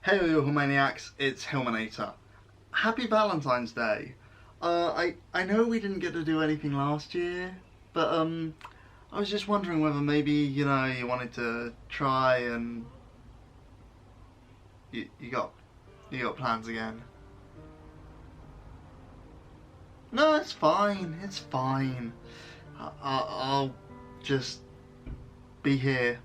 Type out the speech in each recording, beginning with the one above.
Hey you Hillmaniacs, it's Hillmanator. Happy Valentine's Day. I know we didn't get to do anything last year, but I was just wondering whether maybe, you wanted to try and you got plans again. No, it's fine. It's fine. I'll just be here.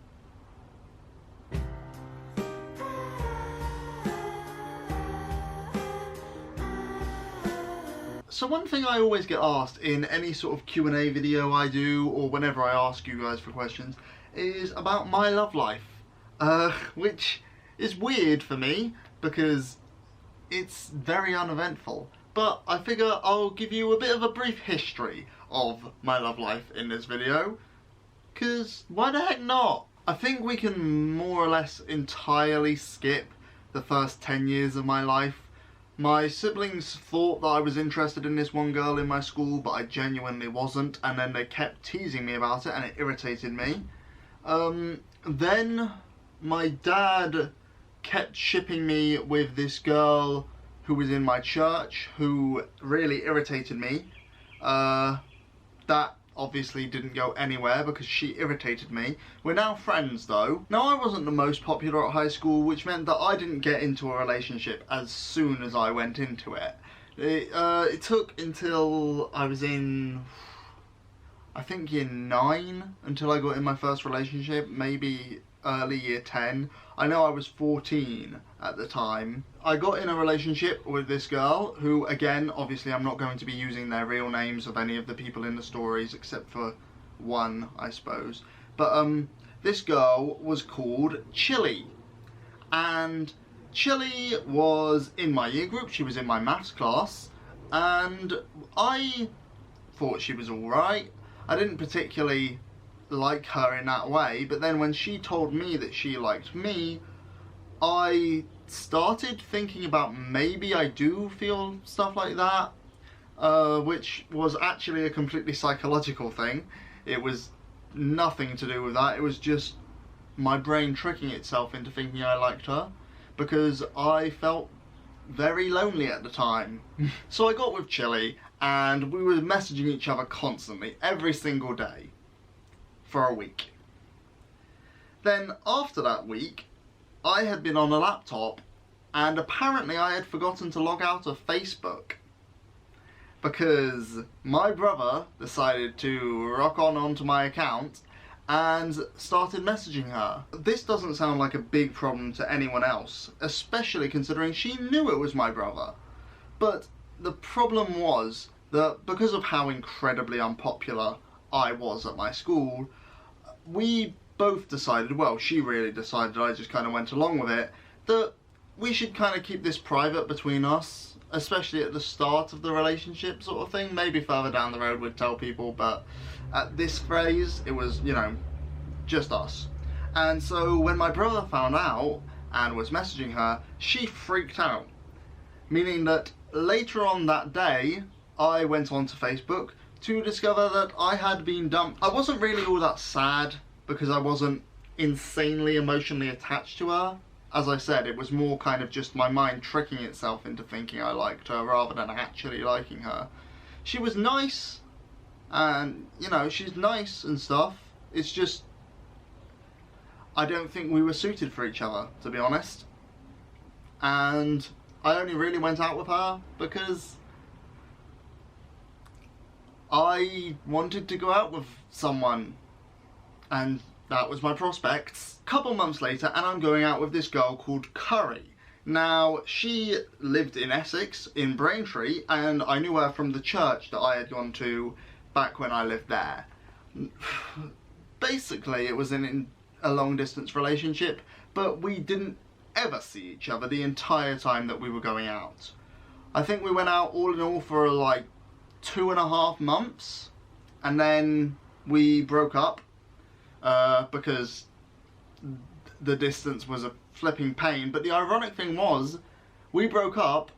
So one thing I always get asked in any sort of Q&A video I do, or whenever I ask you guys for questions, is about my love life. Which is weird for me, because it's very uneventful. But I figure I'll give you a bit of a brief history of my love life in this video, because why the heck not? I think we can more or less entirely skip the first 10 years of my life. My siblings thought that I was interested in this one girl in my school, but I genuinely wasn't, and then they kept teasing me about it and it irritated me. Then my dad kept shipping me with this girl who was in my church who really irritated me. That obviously didn't go anywhere because she irritated me. We're now friends though. Now I wasn't the most popular at high school, which meant that I didn't get into a relationship as soon as I went into it. It took until I was in, I think year 9 until I got in my first relationship, maybe early year 10. I know I was 14 at the time. I got in a relationship with this girl who, again, obviously I'm not going to be using their real names of any of the people in the stories except for one, I suppose. But this girl was called Chili. And Chili was in my year group, she was in my maths class, and I thought she was alright. I didn't particularly like her in that way, but then when she told me that she liked me, I started thinking about maybe I do feel stuff like that, which was actually a completely psychological thing. It was nothing to do with that, it was just my brain tricking itself into thinking I liked her, because I felt very lonely at the time. So I got with Chili, and we were messaging each other constantly, every single day, for a week. Then after that week, I had been on a laptop and apparently I had forgotten to log out of Facebook because my brother decided to rock onto my account and started messaging her. This doesn't sound like a big problem to anyone else, especially considering she knew it was my brother. But the problem was that because of how incredibly unpopular I was at my school, we both decided, well, she really decided, I just kind of went along with it, that we should kind of keep this private between us, especially at the start of the relationship sort of thing. Maybe further down the road we'd tell people, but at this phase it was, just us. And so when my brother found out and was messaging her, she freaked out. Meaning that later on that day, I went onto Facebook to discover that I had been dumped. I wasn't really all that sad because I wasn't insanely emotionally attached to her. As I said, it was more kind of just my mind tricking itself into thinking I liked her rather than actually liking her. She was nice, and she's nice and stuff. It's just I don't think we were suited for each other, to be honest. And I only really went out with her because I wanted to go out with someone, and that was my prospects. Couple months later, and I'm going out with this girl called Curry. Now, she lived in Essex, in Braintree, and I knew her from the church that I had gone to back when I lived there. Basically, it was a long distance relationship, but we didn't ever see each other the entire time that we were going out. I think we went out all in all for like 2.5 months, and then we broke up because the distance was a flipping pain. But the ironic thing was, we broke up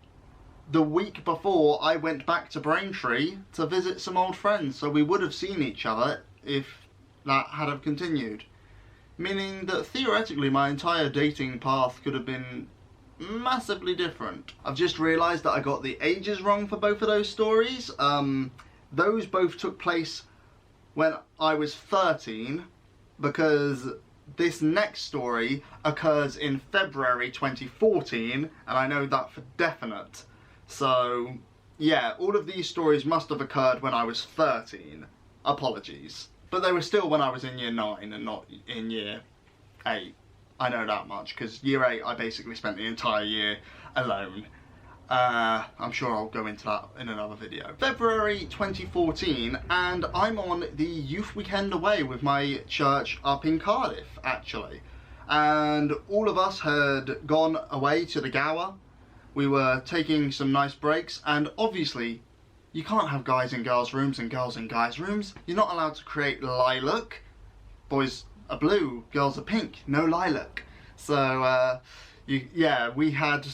the week before I went back to Braintree to visit some old friends, so we would have seen each other if that had have continued. Meaning that theoretically my entire dating path could have been massively different. I've just realised that I got the ages wrong for both of those stories. Those both took place when I was 13, because this next story occurs in February 2014, and I know that for definite. So, yeah, all of these stories must have occurred when I was 13. Apologies. But they were still when I was in year 9 and not in year 8. I know that much, because year 8 I basically spent the entire year alone. I'm sure I'll go into that in another video. February 2014, and I'm on the youth weekend away with my church up in Cardiff, actually. And all of us had gone away to the Gower. We were taking some nice breaks, and obviously you can't have guys in girls' rooms and girls in guys' rooms. You're not allowed to create lilac. Boys are blue, girls are pink, no lilac. So, yeah, we had...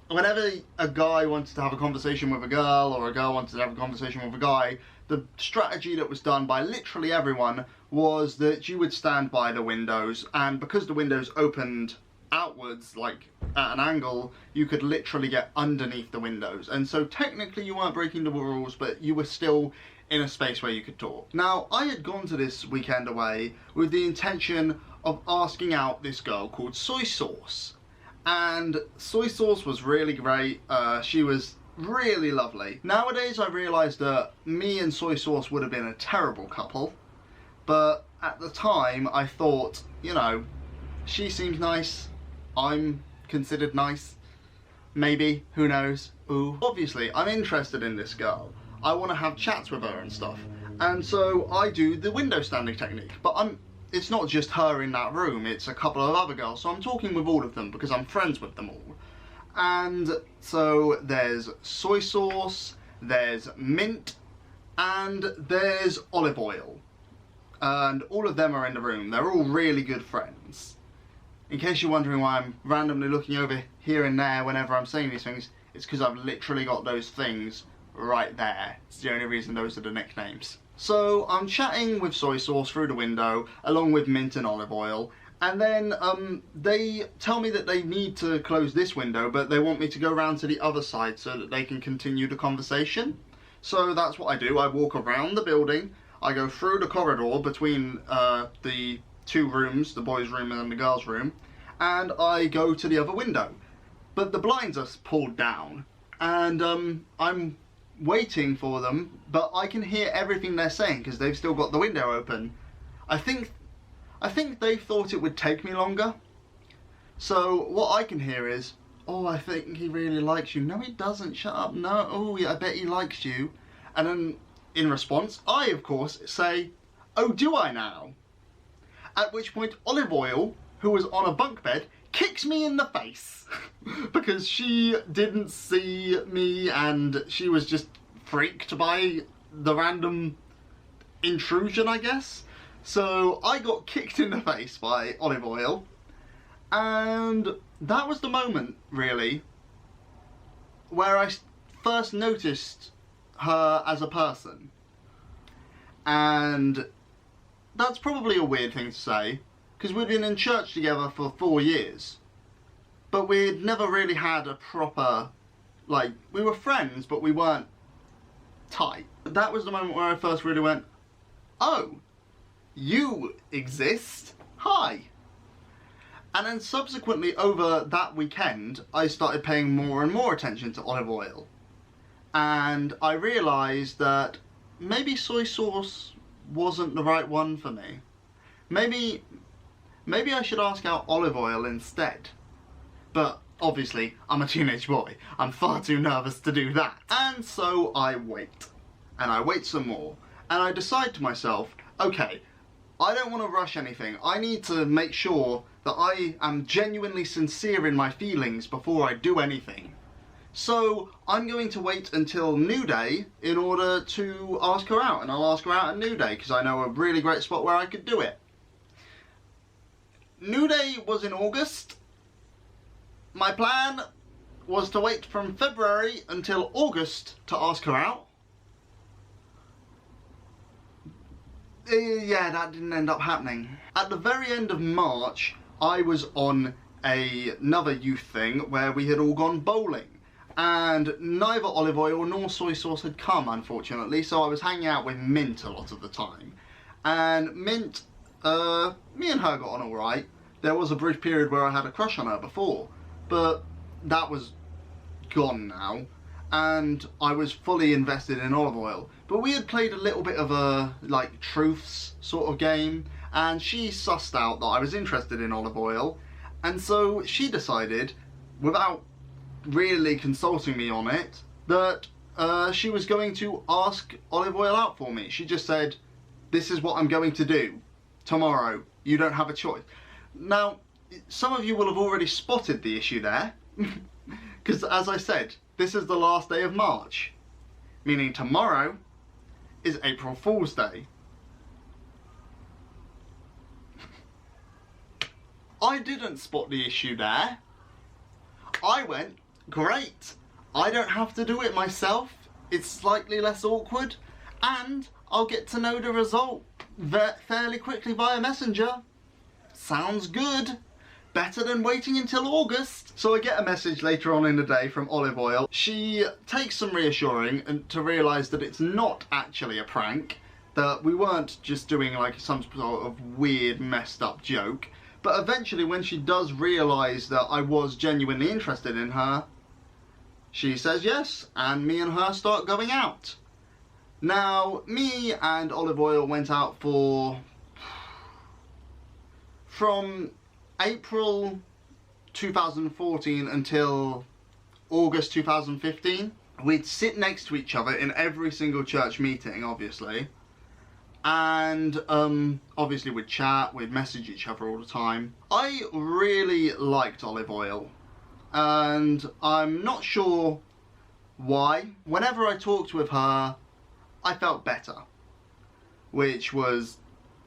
Whenever a guy wanted to have a conversation with a girl, or a girl wanted to have a conversation with a guy, the strategy that was done by literally everyone was that you would stand by the windows, and because the windows opened outwards, like at an angle, you could literally get underneath the windows. And so technically you weren't breaking the rules, but you were still in a space where you could talk. Now, I had gone to this weekend away with the intention of asking out this girl called Soy Sauce. And Soy Sauce was really great. She was really lovely. Nowadays I realised that me and Soy Sauce would have been a terrible couple, but at the time I thought, you know, she seems nice, I'm considered nice, maybe, who knows, ooh. Obviously I'm interested in this girl, I want to have chats with her and stuff, and so I do the window standing technique, but it's not just her in that room, it's a couple of other girls, so I'm talking with all of them because I'm friends with them all. And so there's Soy Sauce, there's Mint, and there's Olive Oil. And all of them are in the room. They're all really good friends. In case you're wondering why I'm randomly looking over here and there whenever I'm saying these things, it's because I've literally got those things right there. It's the only reason those are the nicknames. So I'm chatting with Soy Sauce through the window, along with Mint and Olive Oil, and then they tell me that they need to close this window, but they want me to go around to the other side so that they can continue the conversation. So that's what I do. I walk around the building, I go through the corridor between the two rooms, the boys' room and the girls' room, and I go to the other window. But the blinds are pulled down, and I'm waiting for them, but I can hear everything they're saying because they've still got the window open. I think they thought it would take me longer. So what I can hear is, oh, I think he really likes you. No, he doesn't. Shut up. No. Oh, yeah, I bet he likes you. And then in response, I of course say, oh, do I now? At which point Olive Oil, who was on a bunk bed, kicks me in the face because she didn't see me and she was just freaked by the random intrusion, I guess. So I got kicked in the face by Olive Oil, and that was the moment, really, where I first noticed her as a person. And that's probably a weird thing to say, because we'd been in church together for 4 years, but we'd never really had a proper, like, we were friends, but we weren't tight. That was the moment where I first really went, oh, you exist? Hi. And then subsequently over that weekend, I started paying more and more attention to Olive Oil. And I realised that maybe Soy Sauce wasn't the right one for me. Maybe I should ask out Olive Oil instead. But obviously, I'm a teenage boy. I'm far too nervous to do that. And so I wait. And I wait some more. And I decide to myself, okay, I don't want to rush anything. I need to make sure that I am genuinely sincere in my feelings before I do anything. So I'm going to wait until New Day in order to ask her out. And I'll ask her out at New Day because I know a really great spot where I could do it. New Day was in August. My plan was to wait from February until August to ask her out. Yeah, that didn't end up happening. At the very end of March, I was on another youth thing where we had all gone bowling. And neither olive oil nor soy sauce had come, unfortunately, so I was hanging out with Mint a lot of the time. And Mint, me and her got on alright. There was a brief period where I had a crush on her before, but that was gone now. And I was fully invested in olive oil. But we had played a little bit of a, like, truths sort of game, and she sussed out that I was interested in olive oil, and so she decided, without really consulting me on it, that she was going to ask olive oil out for me. She just said, this is what I'm going to do tomorrow, you don't have a choice. Now, some of you will have already spotted the issue there, because as I said, this is the last day of March, meaning tomorrow is April Fool's Day. I didn't spot the issue there. I went, great, I don't have to do it myself, it's slightly less awkward, and I'll get to know the result fairly quickly via Messenger. Sounds good. Better than waiting until August. So I get a message later on in the day from Olive Oil. She takes some reassuring and to realise that it's not actually a prank, that we weren't just doing like some sort of weird messed up joke. But eventually when she does realise that I was genuinely interested in her, she says yes, and me and her start going out. Now, me and Olive Oil went out from April 2014 until August 2015. We'd sit next to each other in every single church meeting, obviously. And obviously we'd chat, we'd message each other all the time. I really liked Olive Oil, and I'm not sure why. Whenever I talked with her, I felt better, which was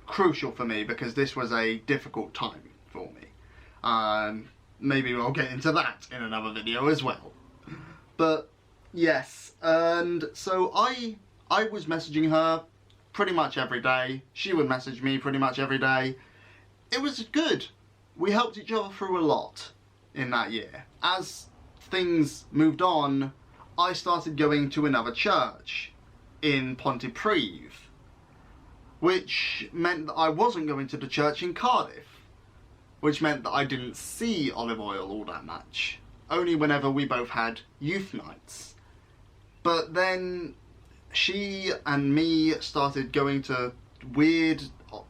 crucial for me because this was a difficult time for me. Maybe we'll get into that in another video as well. But yes, and so I was messaging her pretty much every day. She would message me pretty much every day. It was good. We helped each other through a lot in that year. As things moved on, I started going to another church in Pontypridd, which meant that I wasn't going to the church in Cardiff, which meant that I didn't see Olive Oil all that much, only whenever we both had youth nights. But then she and me started going to weird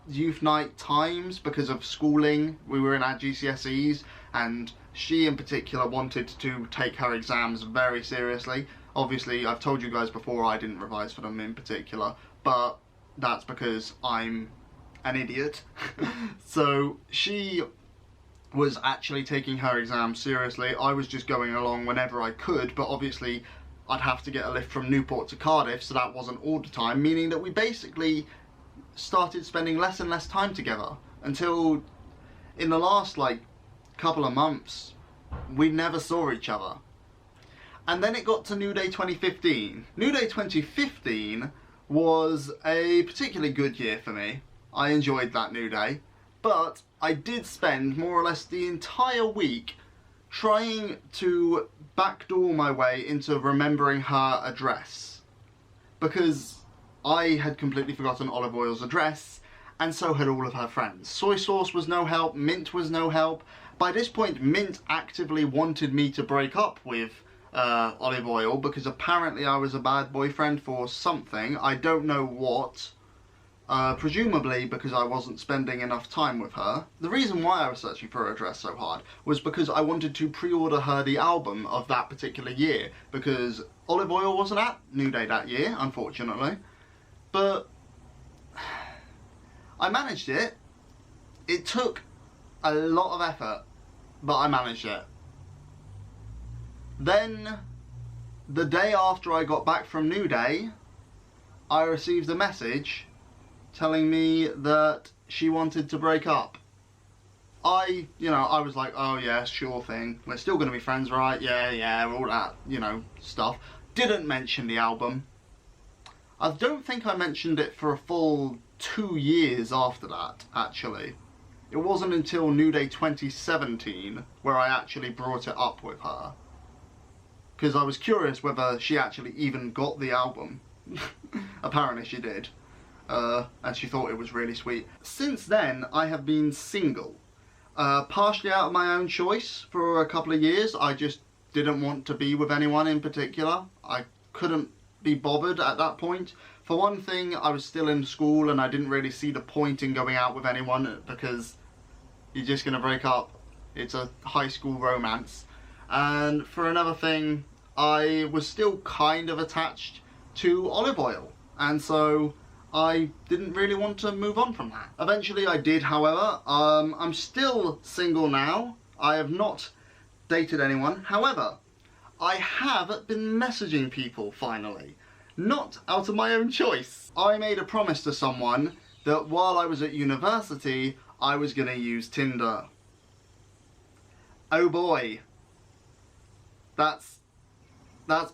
youth night times because of schooling. We were in our GCSEs, and she in particular wanted to take her exams very seriously. Obviously, I've told you guys before I didn't revise for them in particular, but that's because I'm an idiot. So she was actually taking her exams seriously. I was just going along whenever I could, but obviously I'd have to get a lift from Newport to Cardiff, so that wasn't all the time, meaning that we basically started spending less and less time together until in the last like couple of months we never saw each other. And then it got to New Day 2015. New Day 2015 was a particularly good year for me. I enjoyed that New Day, but I did spend more or less the entire week trying to backdoor my way into remembering her address, because I had completely forgotten Olive Oil's address, and so had all of her friends. Soy sauce was no help, Mint was no help. By this point, Mint actively wanted me to break up with Olive Oil because apparently I was a bad boyfriend for something, I don't know what. Presumably because I wasn't spending enough time with her. The reason why I was searching for her address so hard was because I wanted to pre-order her the album of that particular year, because Olive Oil wasn't at New Day that year, unfortunately. But I managed it. It took a lot of effort, but I managed it. Then, the day after I got back from New Day, I received a message telling me that she wanted to break up. I was like, oh yeah, sure thing. We're still going to be friends, right? Yeah, all that, stuff. Didn't mention the album. I don't think I mentioned it for a full 2 years after that, actually. It wasn't until New Day 2017 where I actually brought it up with her. Because I was curious whether she actually even got the album. Apparently she did. And she thought it was really sweet. Since then, I have been single. Partially out of my own choice for a couple of years. I just didn't want to be with anyone in particular. I couldn't be bothered at that point. For one thing, I was still in school and I didn't really see the point in going out with anyone because you're just going to break up. It's a high school romance. And for another thing, I was still kind of attached to olive oil. And so I didn't really want to move on from that. Eventually I did, however. I'm still single now. I have not dated anyone. However, I have been messaging people finally. Not out of my own choice. I made a promise to someone that while I was at university, I was going to use Tinder. Oh boy. That's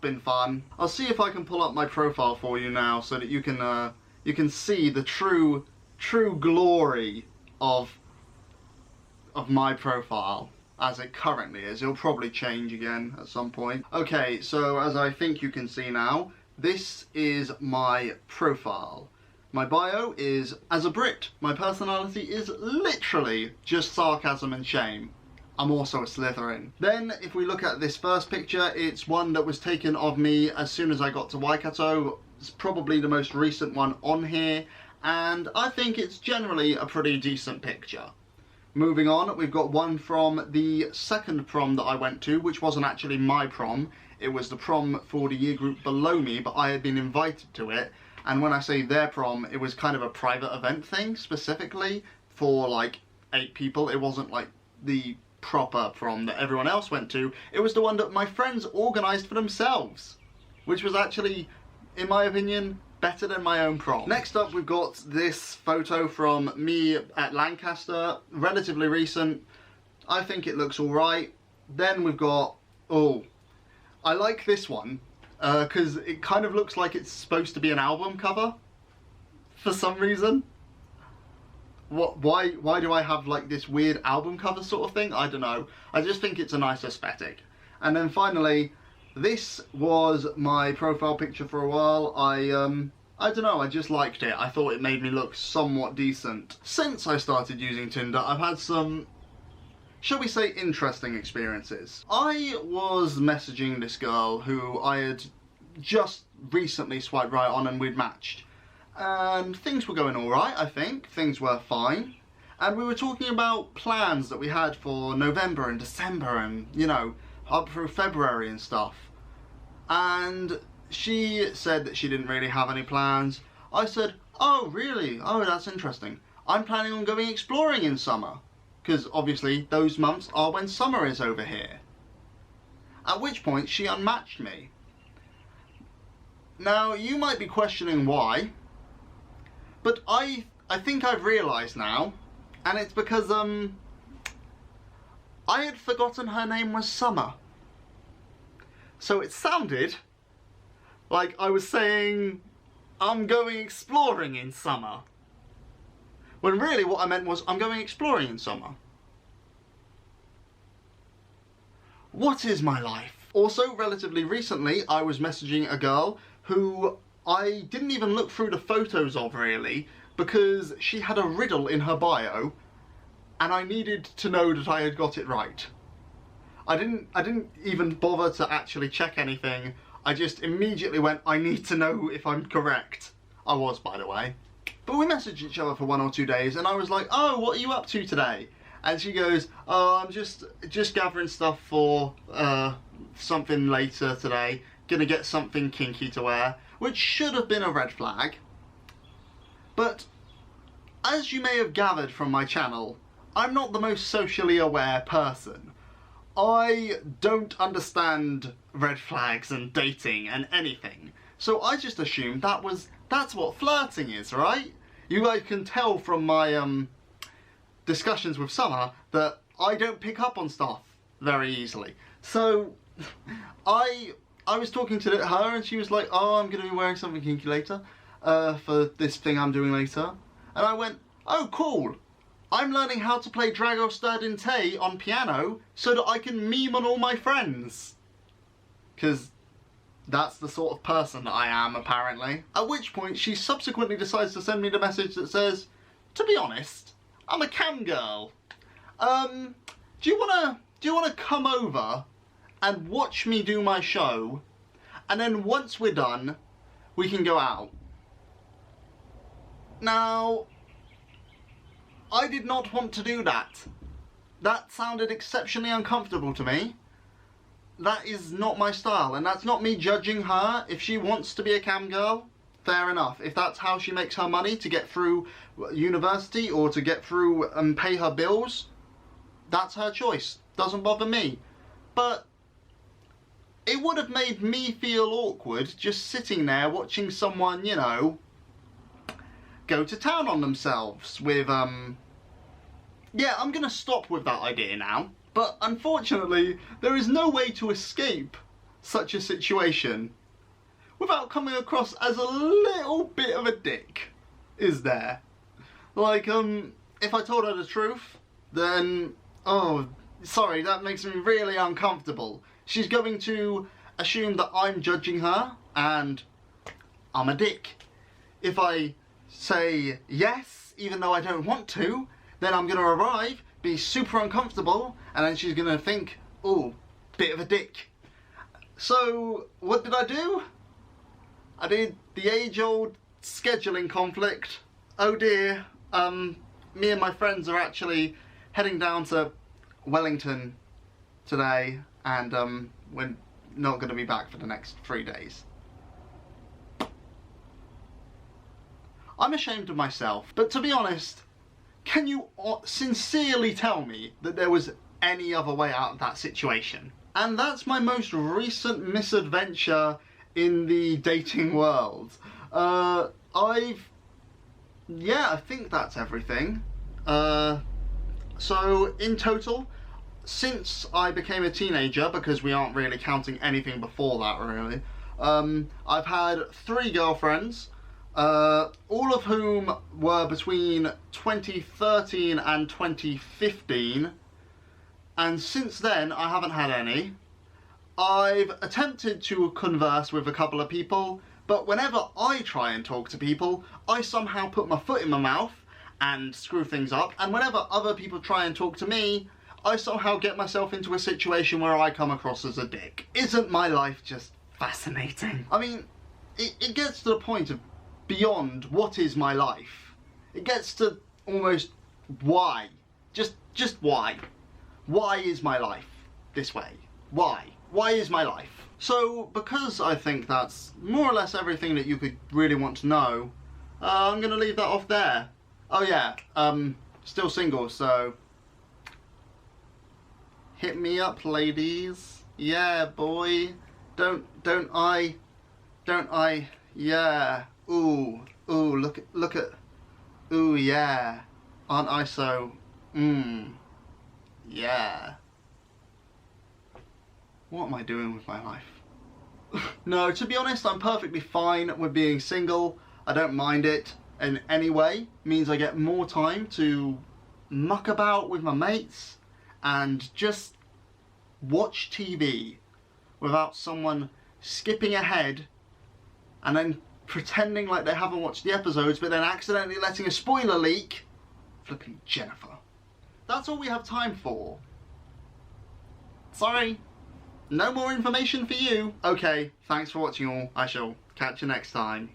been fun. I'll see if I can pull up my profile for you now so that you can see the true glory of my profile as it currently is. It'll probably change again at some point. Okay, so as I think you can see now, this is my profile. My bio is, as a Brit, my personality is literally just sarcasm and shame. I'm also a Slytherin. Then, if we look at this first picture, it's one that was taken of me as soon as I got to Waikato. It's probably the most recent one on here, and I think it's generally a pretty decent picture. Moving on, we've got one from the second prom that I went to, which wasn't actually my prom. It was the prom for the year group below me, but I had been invited to it. And when I say their prom, it was kind of a private event thing, specifically for like 8 people. It wasn't like the proper prom that everyone else went to. It was the one that my friends organised for themselves, which was actually, in my opinion, better than my own prom. Next up, we've got this photo from me at Lancaster, relatively recent. I think it looks alright. Then we've got, oh, I like this one, because it kind of looks like it's supposed to be an album cover, for some reason. Why do I have like this weird album cover sort of thing? I don't know. I just think it's a nice aesthetic. And then finally, this was my profile picture for a while. I don't know, I just liked it. I thought it made me look somewhat decent. Since I started using Tinder, I've had some, shall we say, interesting experiences. I was messaging this girl who I had just recently swiped right on and we'd matched. And things were going alright, I think. Things were fine. And we were talking about plans that we had for November and December and, you know, up through February and stuff. And she said that she didn't really have any plans. I said, oh really? Oh, that's interesting. I'm planning on going exploring in summer. Because obviously those months are when summer is over here. At which point she unmatched me. Now you might be questioning why. But I think I've realised now, and it's because I had forgotten her name was Summer. So it sounded like I was saying, I'm going exploring in summer. When really what I meant was, I'm going exploring in summer. What is my life? Also, relatively recently, I was messaging a girl who I didn't even look through the photos of really, because she had a riddle in her bio, and I needed to know that I had got it right. I didn't even bother to actually check anything. I just immediately went, I need to know if I'm correct. I was, by the way. But we messaged each other for 1 or 2 days, and I was like, oh, what are you up to today? And she goes, oh, I'm just gathering stuff for something later today. Gonna get something kinky to wear. Which should have been a red flag. But, as you may have gathered from my channel, I'm not the most socially aware person. I don't understand red flags and dating and anything. So I just assumed that's what flirting is, right? You guys can tell from my discussions with Summer that I don't pick up on stuff very easily. So I was talking to her and she was like, oh, I'm going to be wearing something kinky later for this thing I'm doing later. And I went, oh, cool. I'm learning how to play Drago Sturdente on piano so that I can meme on all my friends. Because that's the sort of person that I am, apparently. At which point, she subsequently decides to send me the message that says, to be honest, I'm a cam girl. Do you wanna come over and watch me do my show, and then once we're done, we can go out? Now, I did not want to do that. That sounded exceptionally uncomfortable to me. That is not my style, and that's not me judging her. If she wants to be a cam girl, fair enough. If that's how she makes her money to get through university or to get through and pay her bills, that's her choice. Doesn't bother me. But it would have made me feel awkward just sitting there watching someone, you know, go to town on themselves with, yeah, I'm gonna stop with that idea now. But unfortunately, there is no way to escape such a situation without coming across as a little bit of a dick, is there? Like, if I told her the truth, then, oh, sorry, that makes me really uncomfortable. She's going to assume that I'm judging her, and I'm a dick. If I say yes, even though I don't want to, then I'm gonna arrive, be super uncomfortable, and then she's gonna think, oh, bit of a dick. So, what did I do? I did the age-old scheduling conflict. Oh dear, me and my friends are actually heading down to Wellington today, and we're not gonna be back for the next 3 days. I'm ashamed of myself, but to be honest, can you sincerely tell me that there was any other way out of that situation? And that's my most recent misadventure in the dating world. I think that's everything. So in total, since I became a teenager, because we aren't really counting anything before that really, I've had 3 girlfriends. All of whom were between 2013 and 2015, and since then I haven't had any. I've attempted to converse with a couple of people, but whenever I try and talk to people, I somehow put my foot in my mouth and screw things up, and whenever other people try and talk to me, I somehow get myself into a situation where I come across as a dick. Isn't my life just fascinating? I mean, it gets to the point of beyond what is my life. It gets to almost why. Just why. Why is my life this way? Why? Why is my life? So, because I think that's more or less everything that you could really want to know, I'm gonna leave that off there. Oh yeah, still single, so hit me up, ladies. Yeah, boy. Don't I, yeah. Ooh, look at, ooh, yeah. Aren't I so, yeah. What am I doing with my life? No, to be honest, I'm perfectly fine with being single. I don't mind it in any way. It means I get more time to muck about with my mates and just watch TV without someone skipping ahead and then pretending like they haven't watched the episodes, but then accidentally letting a spoiler leak. Flipping Jennifer. That's all we have time for. Sorry. No more information for you. Okay, thanks for watching all. I shall catch you next time.